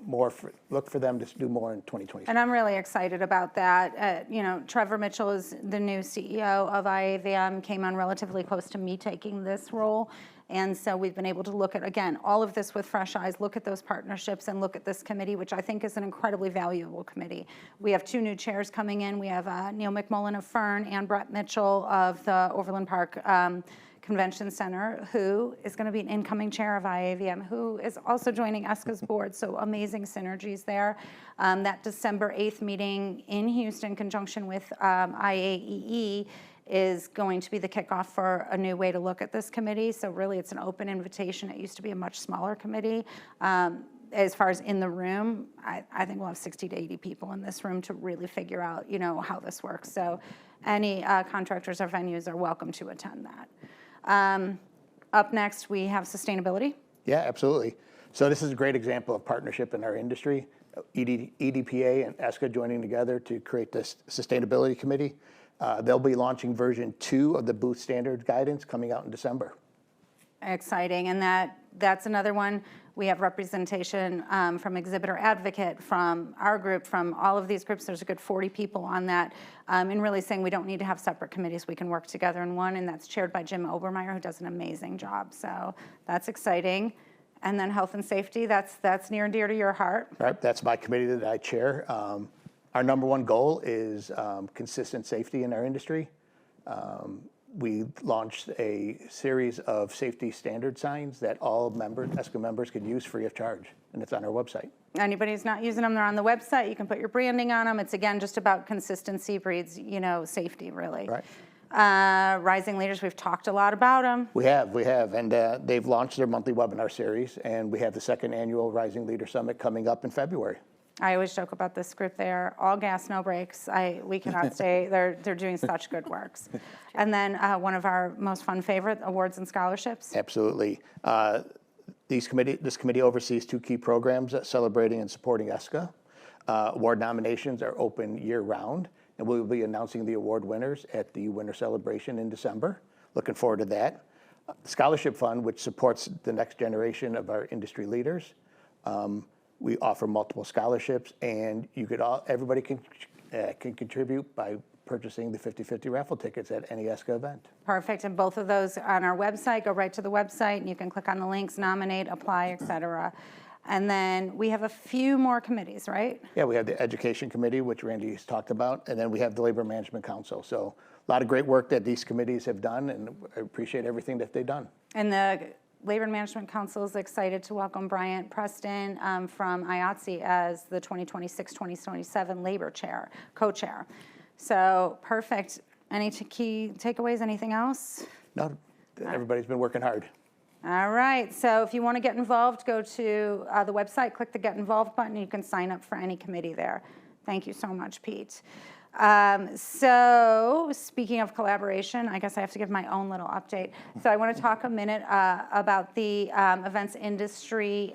them to do more in 2026. And I'm really excited about that. Trevor Mitchell is the new CEO of IAVM, came on relatively close to me taking this role. And so we've been able to look at, again, all of this with fresh eyes, look at those partnerships and look at this committee, which I think is an incredibly valuable committee. We have 2 new chairs coming in. We have Neil McMullen of Fern and Brett Mitchell of the Overland Park Convention Center, who is going to be an incoming chair of IAVM, who is also joining ESCA's board, so amazing synergies there. That December 8th meeting in Houston, in conjunction with IAEE, is going to be the kickoff for a new way to look at this committee. So really, it's an open invitation. It used to be a much smaller committee. As far as in the room, I think we'll have 60 to 80 people in this room to really figure out, how this works. So any contractors or venues are welcome to attend that. Up next, we have sustainability. Yeah, absolutely. So this is a great example of partnership in our industry. EDPA and ESCA joining together to create this sustainability committee. They'll be launching version 2 of the booth standard guidance coming out in December. Exciting, and that's another one. We have representation from Exhibitor Advocate, from our group, from all of these groups. There's a good 40 people on that, and really saying we don't need to have separate committees. We can work together in one, and that's chaired by Jim Obermeyer, who does an amazing job. So that's exciting. And then health and safety, that's near and dear to your heart. Right, that's my committee that I chair. Our number one goal is consistent safety in our industry. We launched a series of safety standard signs that all ESCA members could use free of charge, and it's on our website. Anybody who's not using them, they're on the website. You can put your branding on them. It's, again, just about consistency breeds, safety, really. Right. Rising Leaders, we've talked a lot about them. We have, and they've launched their monthly webinar series, and we have the 2nd annual Rising Leader Summit coming up in February. I always joke about this group. They are all gas, no brakes. We cannot stay. They're doing such good works. And then one of our most fun favorite, awards and scholarships. Absolutely. This committee oversees 2 key programs celebrating and supporting ESCA. Award nominations are open year-round, and we will be announcing the award winners at the winter celebration in December. Looking forward to that. The Scholarship Fund, which supports the next generation of our industry leaders. We offer multiple scholarships, and everybody can contribute by purchasing the 50/50 raffle tickets at any ESCA event. Perfect, and both of those on our website. Go right to the website, and you can click on the links, nominate, apply, etc. And then we have a few more committees, right? Yeah, we have the Education Committee, which Randy has talked about, and then we have the Labor Management Council. So a lot of great work that these committees have done, and I appreciate everything that they've done. And the Labor Management Council is excited to welcome Bryant Preston from IATSE as the 2026-2027 Labor Chair, co-chair. So perfect. Any key takeaways? Anything else? No, everybody's been working hard. All right. So if you want to get involved, go to the website, click the Get Involved button, and you can sign up for any committee there. Thank you so much, Pete. So speaking of collaboration, I guess I have to give my own little update. So I want to talk a minute about the events industry.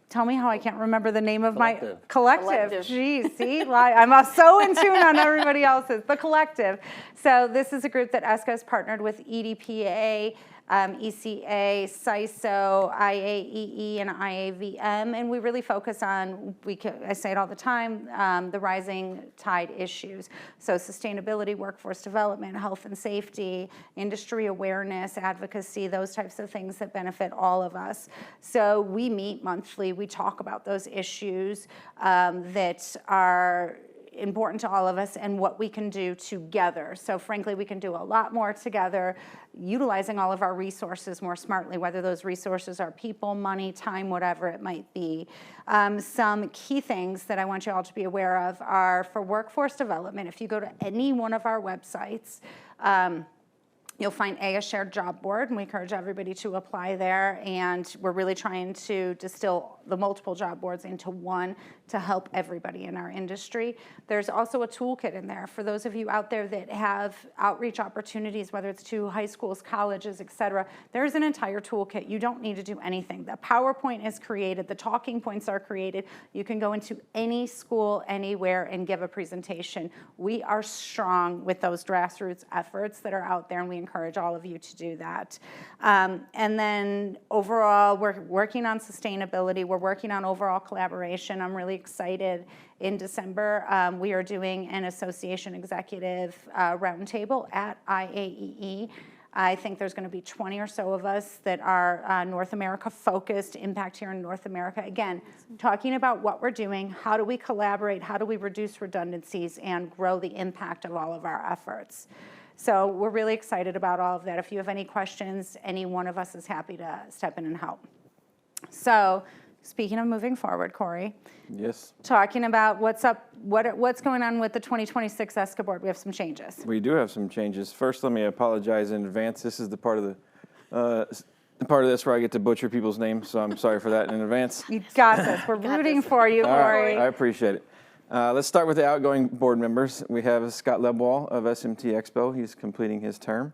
Tell me how I can't remember the name of my collective. Geez, see, I'm so in tune on everybody else's. The Collective. So this is a group that ESCA has partnered with EDPA, ECA, CISO, IAEE, and IAVM, and we really focus on, I say it all the time, the rising tide issues. So sustainability, workforce development, health and safety, industry awareness, advocacy, those types of things that benefit all of us. So we meet monthly, we talk about those issues that are important to all of us and what we can do together. So frankly, we can do a lot more together, utilizing all of our resources more smartly, whether those resources are people, money, time, whatever it might be. Some key things that I want you all to be aware of are for workforce development. If you go to any one of our websites, you'll find a shared job board, and we encourage everybody to apply there. And we're really trying to distill the multiple job boards into one to help everybody in our industry. There's also a toolkit in there for those of you out there that have outreach opportunities, whether it's to high schools, colleges, et cetera. There's an entire toolkit. You don't need to do anything. The PowerPoint is created. The talking points are created. You can go into any school, anywhere, and give a presentation. We are strong with those grassroots efforts that are out there, and we encourage all of you to do that. And then overall, we're working on sustainability. We're working on overall collaboration. I'm really excited. In December, we are doing an association executive roundtable at IAEE. I think there's going to be 20 or so of us that are North America focused, impact here in North America. Again, talking about what we're doing, how do we collaborate, how do we reduce redundancies and grow the impact of all of our efforts. So we're really excited about all of that. If you have any questions, any one of us is happy to step in and help. So speaking of moving forward, Corey. Yes. Talking about what's up, what's going on with the 2026 ESCA board. We have some changes. We do have some changes. First, let me apologize in advance. This is the part of this where I get to butcher people's names, so I'm sorry for that in advance. You got this. We're rooting for you, All right, Corey. I appreciate it. Let's start with the outgoing board members. We have Scott Lebwall of SMT Expo. He's completing his term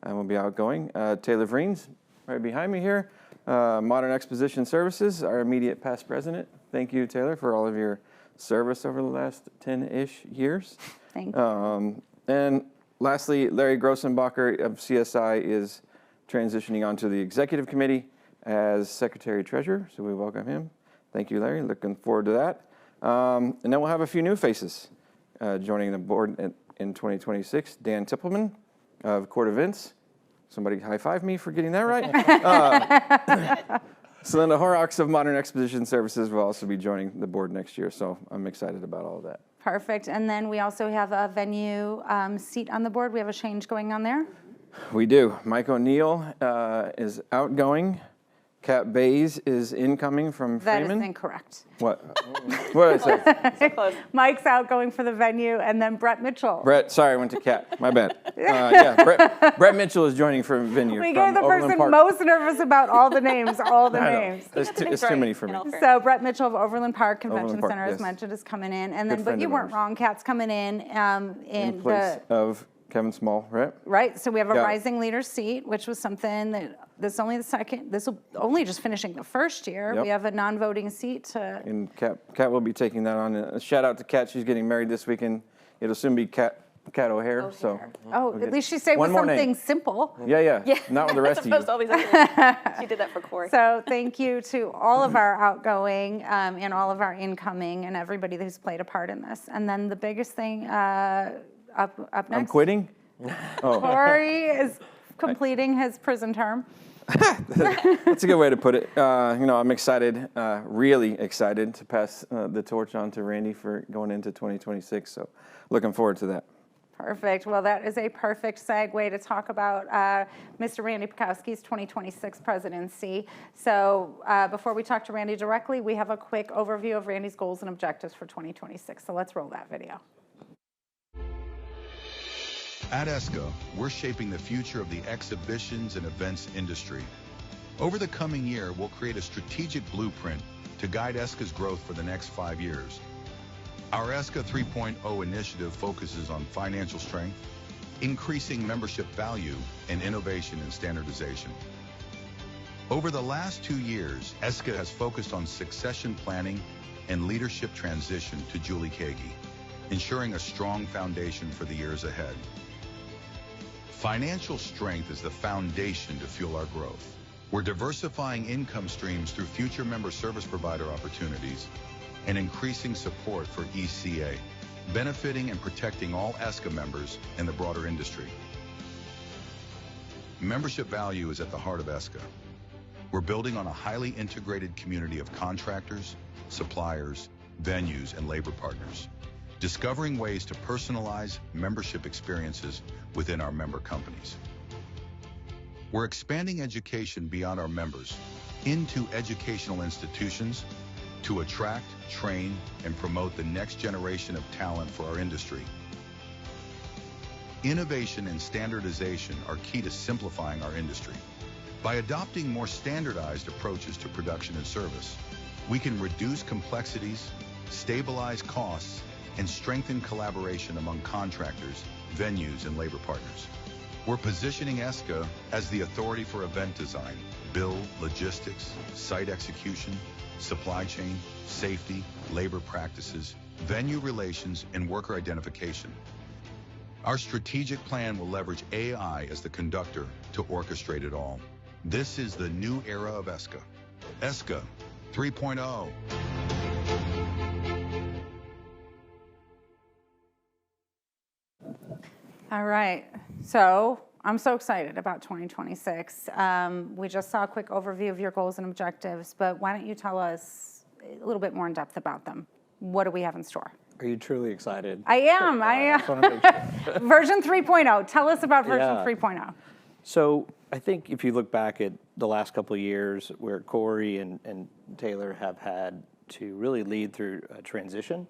and will be outgoing. Taylor Vreens, right behind me here. Modern Exposition Services, our immediate past president. Thank you, Taylor, for all of your service over the last 10-ish years. Thank you. And lastly, Larry Grossenbacher of CSI is transitioning onto the executive committee as secretary-treasurer, so we welcome him. Thank you, Larry. Looking forward to that. And then we'll have a few new faces joining the board in 2026. Dan Tippelman of Court Events. Somebody high-five me for getting that right. Celinda Horrocks of Modern Exposition Services will also be joining the board next year, so I'm excited about all of that. Perfect. And then we also have a venue seat on the board. We have a change going on there. We do. Mike O'Neill is outgoing. Kat Bays is incoming from That Freeman. is incorrect. What? What did I say? Mike's outgoing for the venue, and then Brett Mitchell. Brett, sorry, I went to Kat. My bad. Yeah, Brett Mitchell is joining from venue. We from gave the Overland person Park. most nervous about all the names, all the I know. names. It's too many for me. So Brett Mitchell of Overland Park Convention Overland Park, Center, as yes. mentioned, is coming in. And Good then, but friend you of weren't ours. wrong. Kat's coming in In place of Kevin Small, right? right? So we have a Got it. rising leader seat, which was something that this is only the second. This will only just finishing the first year. Yep. We have a non-voting seat to. And Kat will be taking that on. A shout out to Kat. She's getting married this weekend. It'll soon be Kat O'Hare. So Oh, we'll at get least she said one with more something name. simple. Yeah. Not with the rest of you. Opposed to all these other She did that for Corey. So thank you to all of our outgoing and all of our incoming and everybody who's played a part in this. And then the biggest thing up next. I'm quitting. Oh, Corey is completing his prison term. that's a good way to put it. I'm excited, really excited to pass the torch on to Randy for going into 2026. So looking forward to that. Perfect. Well, that is a perfect segue to talk about Mr. Randy Pekowski's 2026 presidency. So before we talk to Randy directly, we have a quick overview of Randy's goals and objectives for 2026. So let's roll that video. At ESCA, we're shaping the future of the exhibitions and events industry. Over the coming year, we'll create a strategic blueprint to guide ESCA's growth for the next 5 years. Our ESCA 3.0 initiative focuses on financial strength, increasing membership value, and innovation and standardization. Over the last 2 years, ESCA has focused on succession planning and leadership transition to Julie Kagi, ensuring a strong foundation for the years ahead. Financial strength is the foundation to fuel our growth. We're diversifying income streams through future member service provider opportunities and increasing support for ECA, benefiting and protecting all ESCA members and the broader industry. Membership value is at the heart of ESCA. We're building on a highly integrated community of contractors, suppliers, venues, and labor partners, discovering ways to personalize membership experiences within our member companies. We're expanding education beyond our members into educational institutions to attract, train, and promote the next generation of talent for our industry. Innovation and standardization are key to simplifying our industry. By adopting more standardized approaches to production and service, we can reduce complexities, stabilize costs, and strengthen collaboration among contractors, venues, and labor partners. We're positioning ESCA as the authority for event design, build, logistics, site execution, supply chain, safety, labor practices, venue relations, and worker identification. Our strategic plan will leverage AI as the conductor to orchestrate it all. This is the new era of ESCA. ESCA 3.0. All right, so I'm so excited about 2026. We just saw a quick overview of your goals and objectives, but why don't you tell us a little bit more in depth about them? What do we have in store? Are you truly excited? I am. Just wanna make sure. Version 3.0. Tell us about version Yeah. 3.0. So I think if you look back at the last couple of years where Corey and Taylor have had to really lead through a transition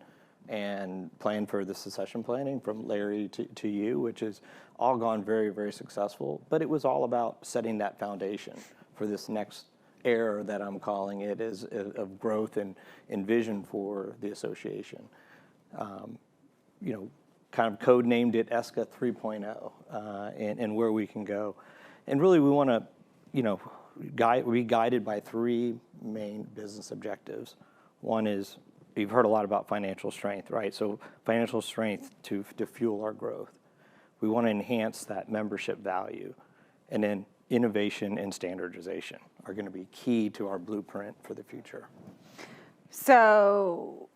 and plan for the succession planning from Larry to you, which has all gone very, very successful. But it was all about setting that foundation for this next era that I'm calling it is of growth and vision for the association. You know, kind of code named it ESCA 3.0 and where we can go. And really we want to, you know, be guided by three main business objectives. One is, you've heard a lot about financial strength, right? So financial strength to fuel our growth. We want to enhance that membership value. And then innovation and standardization are going to be key to our blueprint for the future. So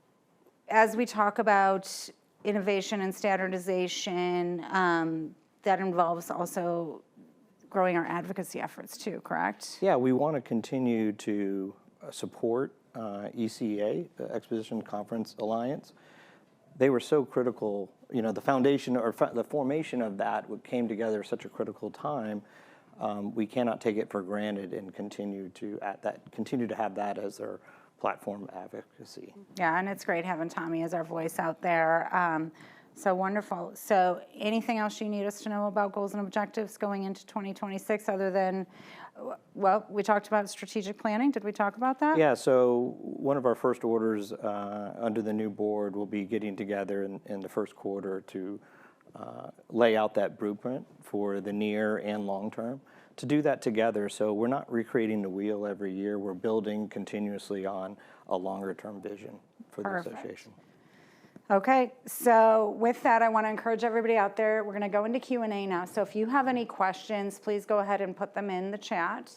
as we talk about innovation and standardization, that involves also growing our advocacy efforts too, correct? Yeah, we want to continue to support ECA, the Exposition Conference Alliance. They were so critical, you know, the foundation or the formation of that came together at such a critical time. We cannot take it for granted and continue to have that as their platform advocacy. Yeah, and it's great having Tommy as our voice out there. So wonderful. So anything else you need us to know about goals and objectives going into 2026 other than, well, we talked about strategic planning. Did we talk about that? Yeah, so one of our first orders under the new board will be getting together in the first quarter to lay out that blueprint for the near and long term. To do that together, so we're not recreating the wheel every year. We're building continuously on a longer term vision for the association. Okay, so with that, I want to encourage everybody out there. We're going to go into Q&A now. So if you have any questions, please go ahead and put them in the chat.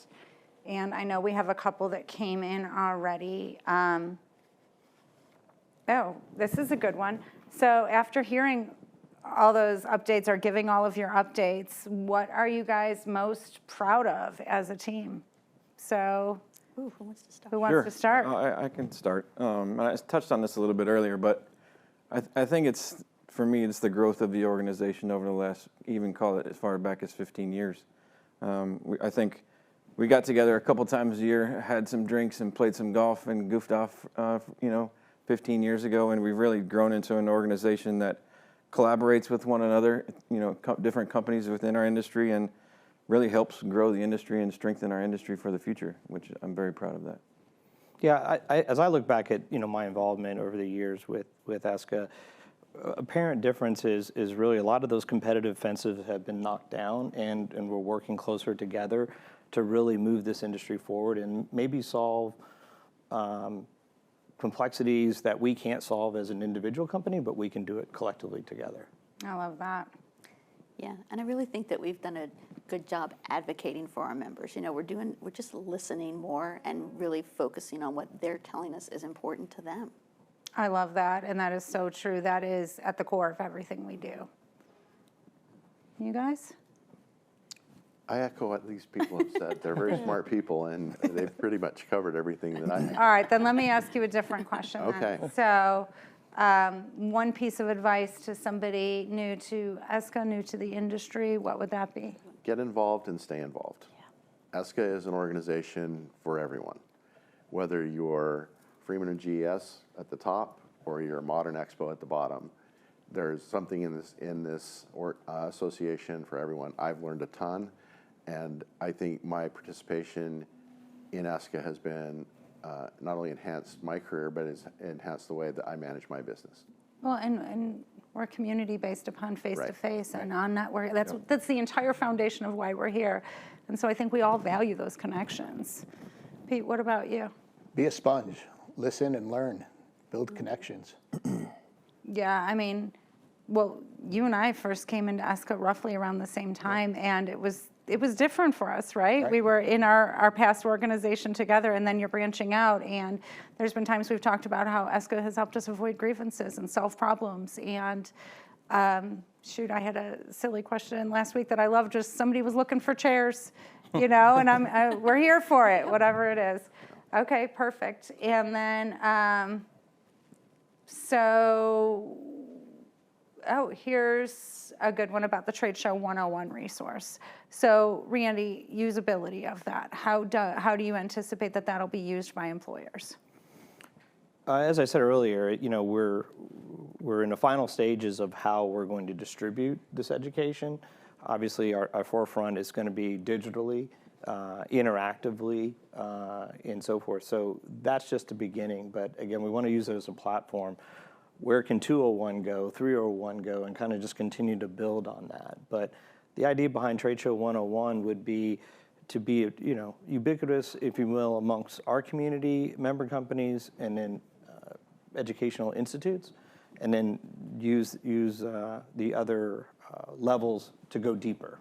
And I know we have a couple that came in already. Oh, this is a good one. So after hearing all those updates or giving all of your updates, what are you guys most proud of as a team? So Ooh, who wants to start? who wants to start? I can start. I touched on this a little bit earlier, but I think it's, for me, it's the growth of the organization over the last, even call it as far back as 15 years. I think we got together a couple times a year, had some drinks and played some golf and goofed off, 15 years ago, and we've really grown into an organization that collaborates with one another, different companies within our industry, and really helps grow the industry and strengthen our industry for the future, which I'm very proud of that. Yeah, as I look back at my involvement over the years with ESCA, apparent difference is really a lot of those competitive fences have been knocked down, and we're working closer together to really move this industry forward and maybe solve complexities that we can't solve as an individual company, but we can do it collectively together. I love that. Yeah, and I really think that we've done a good job advocating for our members. We're just listening more and really focusing on what they're telling us is important to them. I love that, and that is so true. That is at the core of everything we do. You guys? I echo what these people have said. They're very smart people, and they've pretty much covered everything that I have. All right, then let me ask you a different question. Okay. Then. So one piece of advice to somebody new to ESCA, new to the industry, what would that be? Get involved and stay involved. ESCA is an organization for everyone. Whether you're Freeman and GES at the top or you're Modern Expo at the bottom, there's something in this association for everyone. I've learned a ton, and I think my participation in ESCA has been not only enhanced my career, but it's enhanced the way that I manage my business. Well, and we're a community based upon face-to-face Right. and on network. That's the entire foundation of why we're here. And so I think we all value those connections. Pete, what about you? Be a sponge. Listen and learn. Build connections. Yeah, I mean, well, you and I first came into ESCA roughly around the same time, and it was different for us, right? We were in our past organization together, and then you're branching out, and there's been times we've talked about how ESCA has helped us avoid grievances and solve problems, and shoot, I had a silly question last week that I loved, just somebody was looking for chairs, you know, and we're here for it, whatever it is. Okay, perfect. And then, here's a good one about the Tradeshow 101 resource. So Randy, usability of that. How do you anticipate that that'll be used by employers? As I said earlier, you know, we're in the final stages of how we're going to distribute this education. Obviously, our forefront is going to be digitally, interactively, and so forth. So that's just the beginning. But again, we want to use it as a platform. Where can 201 go, 301 go, and kind of just continue to build on that. But the idea behind Tradeshow 101 would be to be, you know, ubiquitous, if you will, amongst our community, member companies, and then educational institutes, and then use the other levels to go deeper.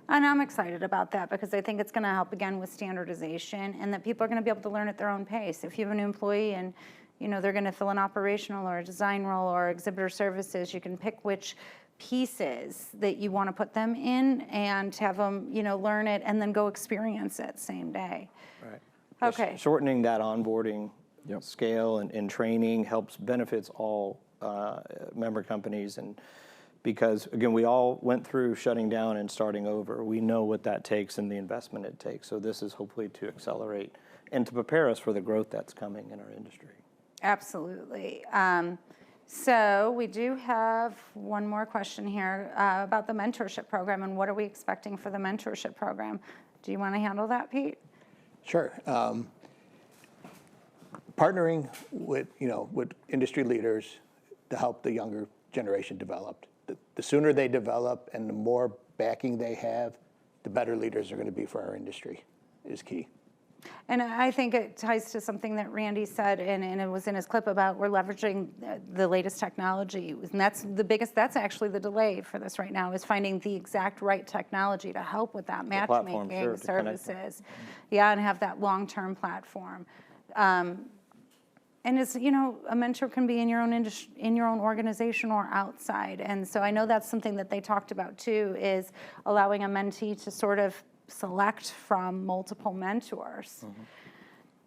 And I'm excited about that because I think it's going to help, again, with standardization, and that people are going to be able to learn at their own pace. If you have a new employee and you know they're going to fill an operational or a design role or exhibitor services, you can pick which pieces that you want to put them in and have them, you know, learn it and then go experience it same day. Right. Okay. Shortening that onboarding scale and training benefits all member companies, and because again, we all went through shutting down and starting over. We know what that takes and the investment it takes. So this is hopefully to accelerate and to prepare us for the growth that's coming in our industry. Absolutely. So we do have one more question here about the mentorship program and what are we expecting for the mentorship program? Do you want to handle that, Pete? Sure. Partnering with industry leaders to help the younger generation develop. The sooner they develop and the more backing they have, the better leaders are going to be for our industry is key. And I think it ties to something that Randy said, and it was in his clip about we're leveraging the latest technology. And that's actually the delay for this right now, is finding the exact right technology to help with that matchmaking services. Yeah, and have that long-term platform. And it's, you know, a mentor can be in your own in your own organization or outside. And so I know that's something that they talked about too, is allowing a mentee to sort of select from multiple mentors. Mm-hmm.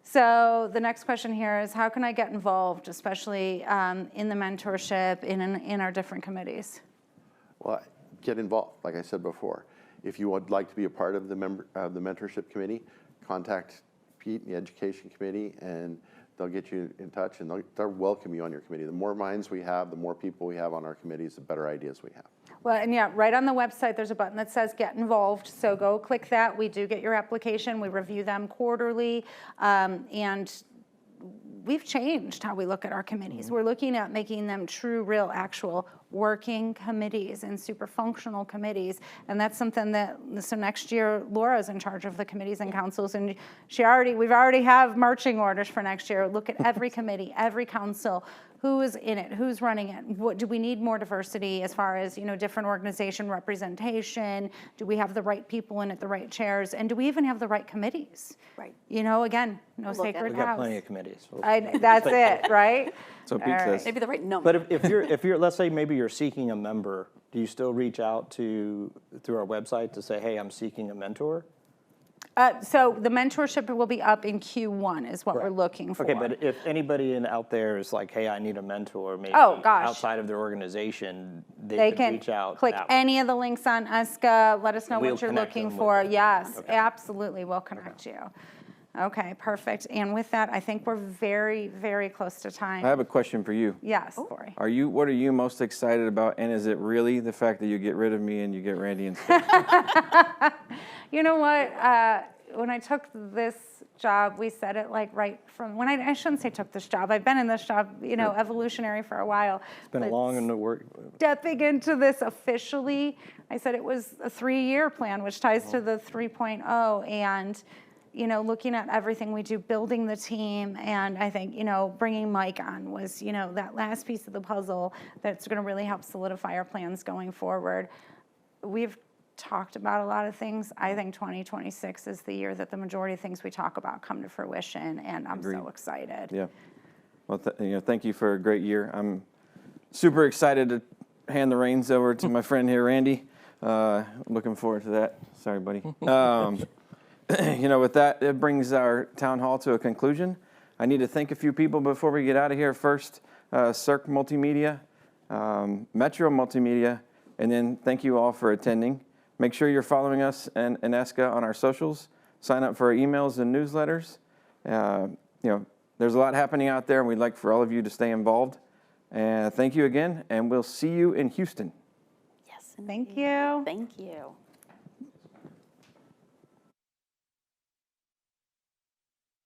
So the next question here is, how can I get involved, especially in the mentorship, in our different committees? Well, get involved, like I said before. If you would like to be a part of the mentorship committee, contact Pete and the education committee, and they'll get you in touch, and they'll welcome you on your committee. The more minds we have, the more people we have on our committees, the better ideas we have. Well, and yeah, right on the website, there's a button that says Get Involved. So go click that. We do get your application. We review them quarterly. And we've changed how we look at our committees. We're looking at making them true, real, actual working committees and super functional committees. And that's something that, so next year, Laura's in charge of the committees and councils. And we've already have marching orders for next year. Look at every committee, every council. Who is in it? Who's running it? What do we need more diversity as far as, you know, different organization representation? Do we have the right people in it, the right chairs? And do we even have the right committees? Right. You know, again, no sacred We've got cows. plenty of committees. That's it, right? So Pete says. Maybe the right number. But if you're, let's say maybe you're seeking a member, do you still reach out through our website to say, hey, I'm seeking a mentor? So the mentorship will be up in Q1 is what we're looking for. Okay, but if anybody out there is like, hey, I need a mentor, maybe outside of their organization, they can reach out. Click any of the links on ESCA, let us know what you're looking for. Yes, okay. Absolutely, we'll connect you. Okay, perfect. And with that, I think we're very, very close to time. I have a question for you. Yes, Corey. What are you most excited about, and is it really the fact that you get rid of me and you get Randy instead? You know what? When I took this job, we said it like right from when I shouldn't say took this job. I've been in this job, you know, evolutionary for a while. It's been a long and the work. Stepping into this officially, I said it was a 3-year plan, which ties to the 3.0, and looking at everything we do, building the team, and I think, bringing Mike on was, that last piece of the puzzle that's going to really help solidify our plans going forward. We've talked about a lot of things. I think 2026 is the year that the majority of things we talk about come to fruition, and I'm so excited. Yeah. Well, thank you for a great year. I'm super excited to hand the reins over to my friend here, Randy. Looking forward to that. Sorry, buddy. With that, it brings our town hall to a conclusion. I need to thank a few people before we get out of here. First, Cirque Multimedia, Metro Multimedia, and then thank you all for attending. Make sure you're following us and ESCA on our socials. Sign up for our emails and newsletters. There's a lot happening out there, and we'd like for all of you to stay involved. And thank you again, and we'll see you in Houston. Yes. Thank you. Thank you.